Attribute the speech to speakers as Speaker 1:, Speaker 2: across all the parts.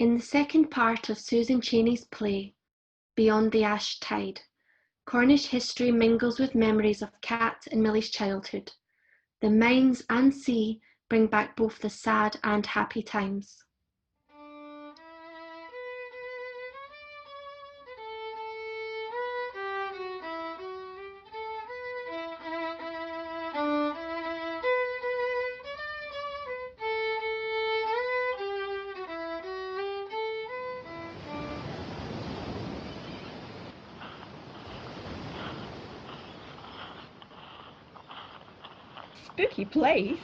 Speaker 1: In the second part of Susan Chaney's play, Beyond the Ash Tide, Cornish history mingles with memories of Cat and Millie's childhood. The mines and sea bring back both the sad and happy times.
Speaker 2: Spooky place.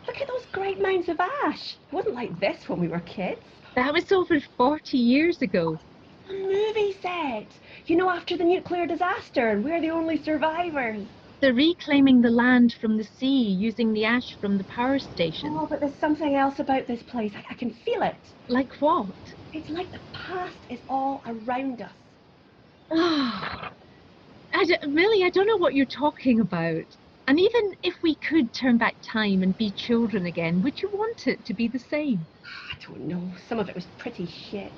Speaker 2: Look at those great mounds of ash. It wasn't like this when we were kids.
Speaker 3: That was over 40 years ago.
Speaker 2: A movie set. You know, after the nuclear disaster, and we're the only survivors.
Speaker 3: They're reclaiming the land from the sea using the ash from the power station.
Speaker 2: Oh, but there's something else about this place. I can feel it.
Speaker 3: Like what?
Speaker 2: It's like the past is all around us.
Speaker 3: Oh, really, I don't know what you're talking about. And even if we could turn back time and be children again, would you want it to be the same?
Speaker 2: I don't know. Some of it was pretty shit.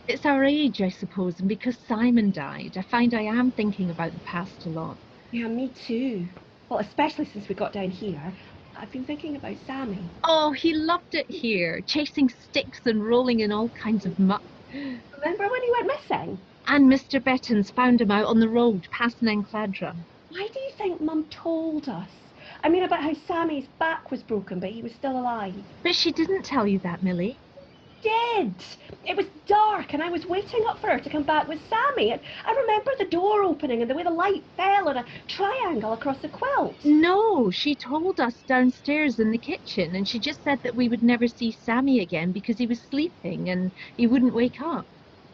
Speaker 3: It's our age, I suppose, and because Simon died, I find I am thinking about the past a lot.
Speaker 2: Yeah, me too. Well, especially since we got down here. I've been thinking about Sammy.
Speaker 3: Oh, he loved it here, chasing sticks and rolling in all kinds of muck.
Speaker 2: Remember when he went missing?
Speaker 3: And Mr. Bettons found him out on the road, past Nancladra.
Speaker 2: Why do you think Mum told us? I mean, about how Sammy's back was broken, but he was still alive.
Speaker 3: But she didn't tell you that, Millie.
Speaker 2: Did. It was dark and I was waiting up for her to come back with Sammy. And I remember the door opening and the way the light fell in a triangle across the quilt.
Speaker 3: No, she told us downstairs in the kitchen, and she just said that we would never see Sammy again because he was sleeping and he wouldn't wake up.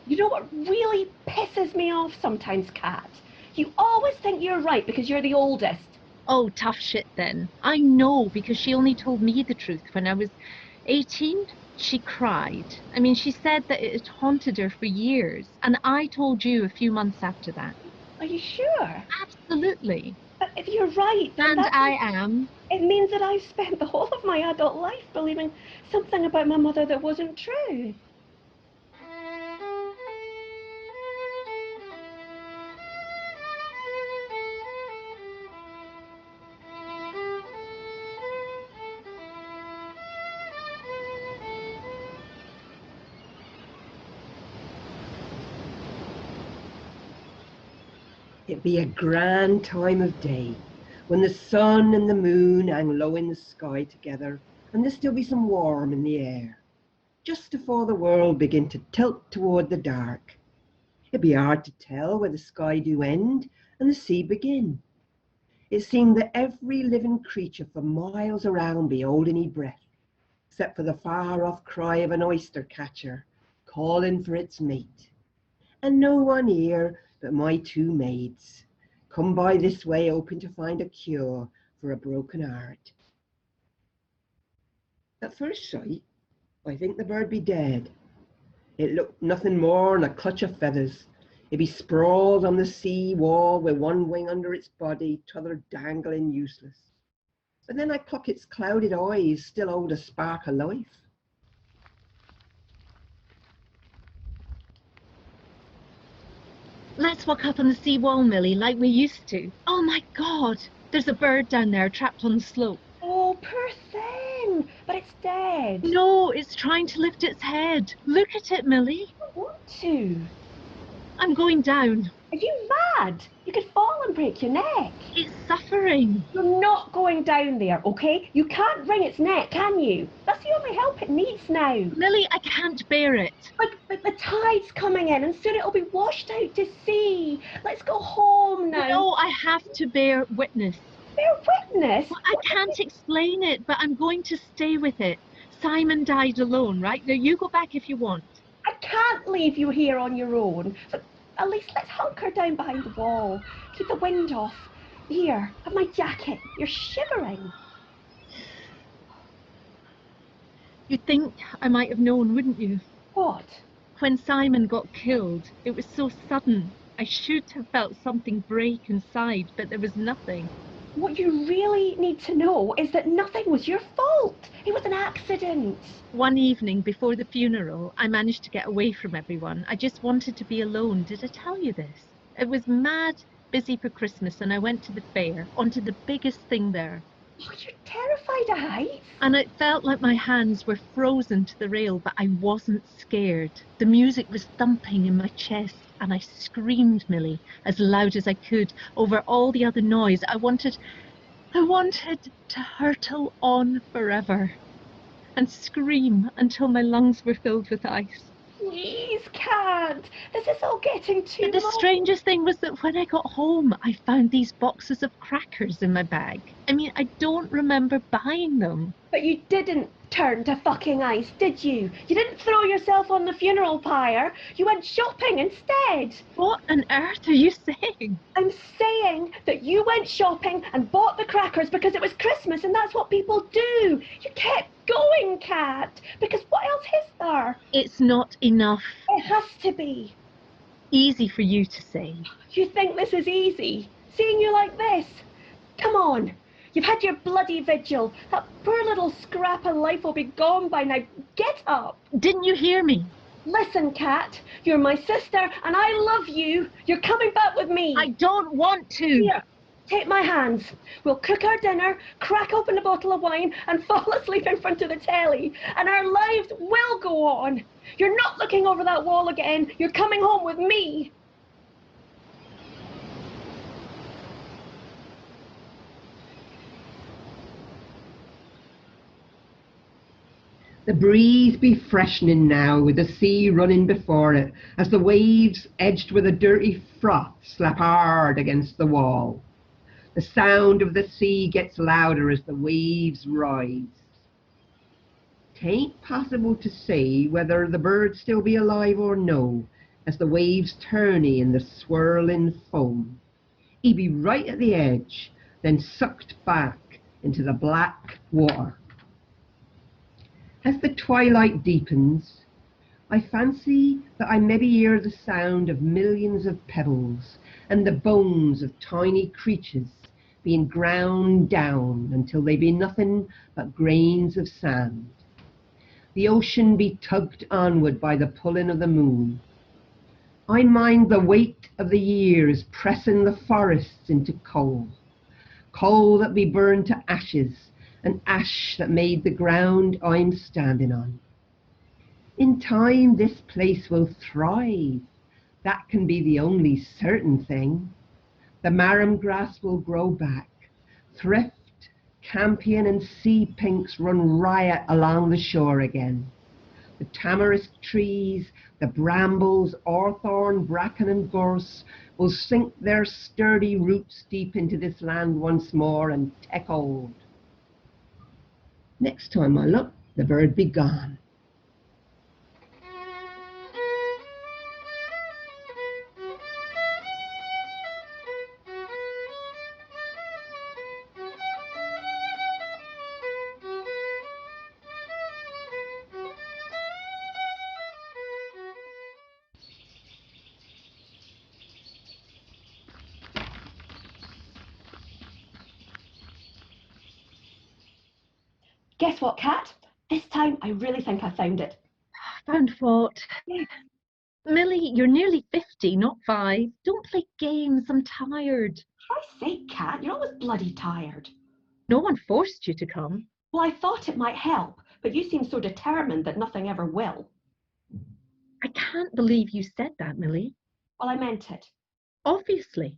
Speaker 2: You know what really pisses me off sometimes, Kat? You always think you're right because you're the oldest.
Speaker 3: Oh, tough shit then. I know, because she only told me the truth when I was 18. She cried. I mean, she said that it had haunted her for years, and I told you a few months after that.
Speaker 2: Are you sure?
Speaker 3: Absolutely.
Speaker 2: But if you're right, then
Speaker 3: And I am.
Speaker 2: It means that I've spent the whole of my adult life believing something about my mother that wasn't true.
Speaker 4: It be a grand time of day, when the sun and the moon hang low in the sky together, and there still be some warm in the air, just afore the world begin to tilt toward the dark. It be hard to tell where the sky do end and the sea begin. It seemed that every living creature for miles around be holding his breath, except for the far-off cry of an oyster catcher calling for its mate. And no one here but my two maids come by this way hoping to find a cure for a broken heart. At first sight, I think the bird be dead. It looked nothing more than a clutch of feathers. It be sprawled on the sea wall with one wing under its body, t'other dangling useless. But then I clock its clouded eyes still hold a spark of life.
Speaker 3: Let's walk up on the sea wall, Millie, like we used to. Oh my God, there's a bird down there trapped on the slope.
Speaker 2: Oh, poor thing, but it's dead.
Speaker 3: No, it's trying to lift its head. Look at it, Millie.
Speaker 2: I don't want to.
Speaker 3: I'm going down.
Speaker 2: Are you mad? You could fall and break your neck.
Speaker 3: It's suffering.
Speaker 2: You're not going down there, okay? You can't wring its neck, can you? That's the only help it needs now.
Speaker 3: Millie, I can't bear it.
Speaker 2: But the tide's coming in and soon it'll be washed out to sea. Let's go home now.
Speaker 3: No, I have to bear witness.
Speaker 2: Bear witness?
Speaker 3: Well, I can't explain it, but I'm going to stay with it. Simon died alone, right? Now you go back if you want.
Speaker 2: I can't leave you here on your own. So at least let's hunker down behind the wall. Keep the wind off. Here, have my jacket. You're shivering.
Speaker 3: You'd think I might have known, wouldn't you?
Speaker 2: What?
Speaker 3: When Simon got killed, it was so sudden. I should have felt something break inside, but there was nothing.
Speaker 2: What you really need to know is that nothing was your fault. It was an accident.
Speaker 3: One evening before the funeral, I managed to get away from everyone. I just wanted to be alone. Did I tell you this? It was mad busy for Christmas, and I went to the fair, onto the biggest thing there.
Speaker 2: Oh, you're terrified of heights.
Speaker 3: And it felt like my hands were frozen to the rail, but I wasn't scared. The music was thumping in my chest, and I screamed, Millie, as loud as I could over all the other noise. I wanted to hurtle on forever and scream until my lungs were filled with ice.
Speaker 2: Please, Cat. This is all getting too
Speaker 3: But the
Speaker 2: much.
Speaker 3: strangest thing was that when I got home, I found these boxes of crackers in my bag. I mean, I don't remember buying them.
Speaker 2: But you didn't turn to fucking ice, did you? You didn't throw yourself on the funeral pyre. You went shopping instead.
Speaker 3: What on earth are you saying?
Speaker 2: I'm saying that you went shopping and bought the crackers because it was Christmas and that's what people do. You kept going, Cat, because what else is there?
Speaker 3: It's not enough.
Speaker 2: It has to be.
Speaker 3: Easy for you to say.
Speaker 2: You think this is easy? Seeing you like this? Come on. You've had your bloody vigil. That poor little scrap of life will be gone by now. Get up.
Speaker 3: Didn't you hear me?
Speaker 2: Listen, Cat. You're my sister and I love you. You're coming back with me.
Speaker 3: I don't want to.
Speaker 2: Here, take my hands. We'll cook our dinner, crack open a bottle of wine and fall asleep in front of the telly. And our lives will go on. You're not looking over that wall again. You're coming home with me.
Speaker 4: The breeze be freshening now, with the sea running before it, as the waves, edged with a dirty froth, slap hard against the wall. The sound of the sea gets louder as the waves rise. 'Tain't possible to say whether the bird still be alive or no, as the waves tourney in the swirling foam. He be right at the edge, then sucked back into the black water. As the twilight deepens, I fancy that I maybe hear the sound of millions of pebbles and the bones of tiny creatures being ground down until they be nothing but grains of sand. The ocean be tugged onward by the pulling of the moon. I mind the weight of the years pressing the forests into coal, coal that be burned to ashes, and ash that made the ground I'm standing on. In time this place will thrive. That can be the only certain thing. The marram grass will grow back. Thrift, campion and sea pinks run riot along the shore again. The tamarisk trees, the brambles, hawthorn, bracken and gorse will sink their sturdy roots deep into this land once more and take hold. Next time I look, the bird be gone.
Speaker 2: Guess what, Cat? This time I really think I found it.
Speaker 3: Found what?
Speaker 2: Yeah.
Speaker 3: Millie, you're nearly 50, not 5. Don't play games. I'm tired.
Speaker 2: For Christ's sake, Cat, you're always bloody tired.
Speaker 3: No one forced you to come.
Speaker 2: Well, I thought it might help, but you seem so determined that nothing ever will.
Speaker 3: I can't believe you said that, Millie.
Speaker 2: Well, I meant it.
Speaker 3: Obviously.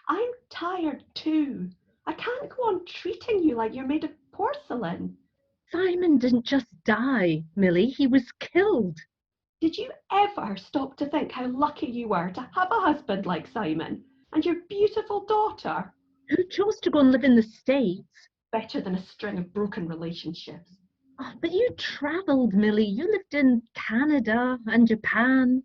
Speaker 2: I'm tired too. I can't go on treating you like you're made of porcelain.
Speaker 3: Simon didn't just die, Millie. He was killed.
Speaker 2: Did you ever stop to think how lucky you were to have a husband like Simon and your beautiful daughter?
Speaker 3: Who chose to go and live in the States?
Speaker 2: Better than a string of broken relationships.
Speaker 3: Oh, but you travelled, Millie. You lived in Canada and Japan.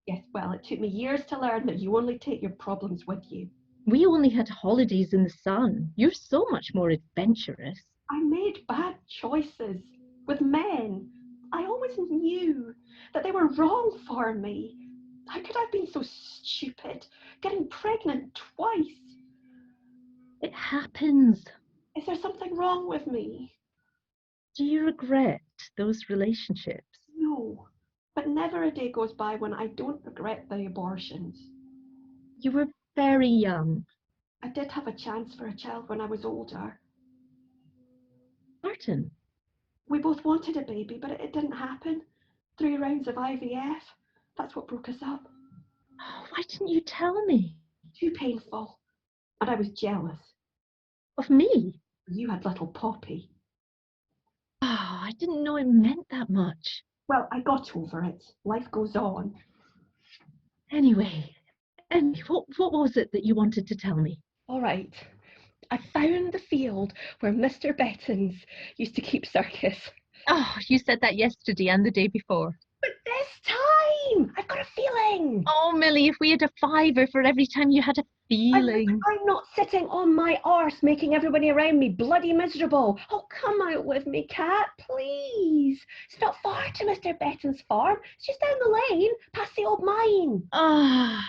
Speaker 2: Yes, well, it took me years to learn that you only take your problems with you.
Speaker 3: We only had holidays in the sun. You're so much more adventurous.
Speaker 2: I made bad choices with men. I always knew that they were wrong for me. How could I have been so stupid, getting pregnant twice?
Speaker 3: It happens.
Speaker 2: Is there something wrong with me?
Speaker 3: Do you regret those relationships?
Speaker 2: No. But never a day goes by when I don't regret the abortions.
Speaker 3: You were very young.
Speaker 2: I did have a chance for a child when I was older.
Speaker 3: Martin,
Speaker 2: We both wanted a baby, but it didn't happen. 3 rounds of IVF. That's what broke us up.
Speaker 3: oh, why didn't you tell me?
Speaker 2: Too painful. And I was jealous.
Speaker 3: Of me?
Speaker 2: You had little Poppy.
Speaker 3: Oh, I didn't know it meant that much.
Speaker 2: Well, I got over it. Life goes on.
Speaker 3: Anyway, what was it that you wanted to tell me?
Speaker 2: All right. I found the field where Mr. Bettins used to keep circus.
Speaker 3: Oh, you said that yesterday and the day before.
Speaker 2: But this time, I've got a feeling.
Speaker 3: Oh, Millie, if we had a fiver for every time you had a feeling.
Speaker 2: I'm not sitting on my arse making everybody around me bloody miserable. Oh, come out with me, Cat, please. It's not far to Mr. Bettins' farm. It's just down the lane, past the old mine.
Speaker 3: Ah.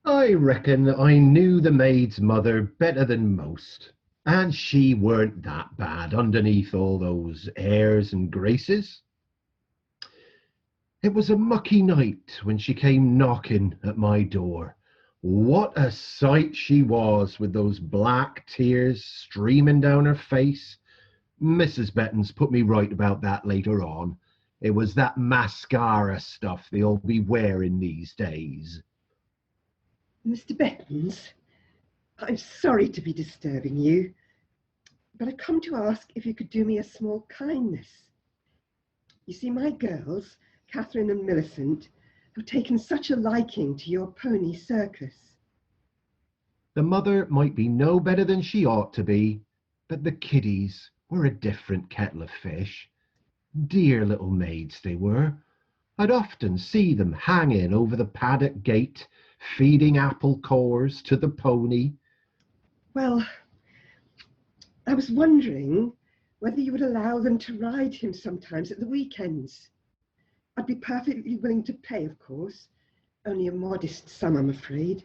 Speaker 5: I reckon I knew the maid's mother better than most, and she weren't that bad underneath all those airs and graces. It was a mucky night when she came knocking at my door. What a sight she was, with those black tears streaming down her face. Mrs. Bettins put me right about that later on. It was that mascara stuff they all be wearing these days.
Speaker 4: Mr. Bettins, I'm sorry to be disturbing you, but I've come to ask if you could do me a small kindness. You see, my girls, Catherine and Millicent, have taken such a liking to your pony circus.
Speaker 5: The mother might be no better than she ought to be, but the kiddies were a different kettle of fish. Dear little maids they were. I'd often see them hanging over the paddock gate, feeding apple cores to the pony.
Speaker 4: Well, I was wondering whether you would allow them to ride him sometimes at the weekends. I'd be perfectly willing to pay, of course. Only a modest sum, I'm afraid.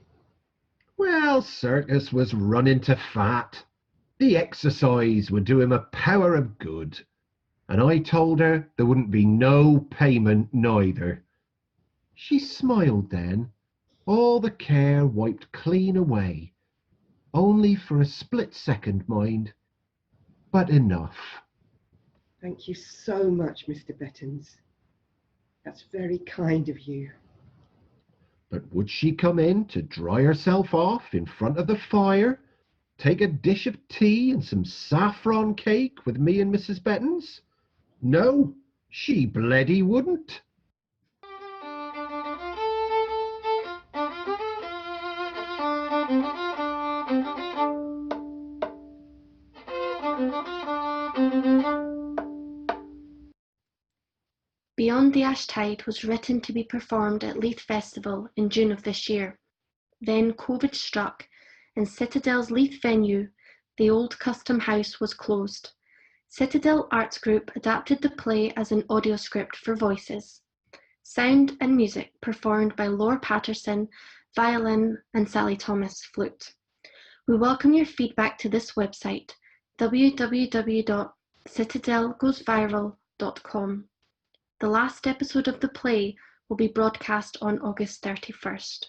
Speaker 5: Well, circus was running to fat. The exercise would do him a power of good. And I told her there wouldn't be no payment neither. She smiled then, all the care wiped clean away. Only for a split second, mind, but enough.
Speaker 4: Thank you so much, Mr. Bettins. That's very kind of you.
Speaker 5: But would she come in to dry herself off in front of the fire, take a dish of tea and some saffron cake with me and Mrs. Bettins? No, she bloody wouldn't.
Speaker 1: Beyond the Ash Tide was written to be performed at Leith Festival in June of this year. Then COVID struck, and Citadel's Leith venue, the old Custom House, was closed. Citadel Arts Group adapted the play as an audio script for voices. Sound and music performed by Laura Patterson, violin, and Sally Thomas, flute. We welcome your feedback to this website, www.citadelgoesviral.com. The last episode of the play will be broadcast on August 31st.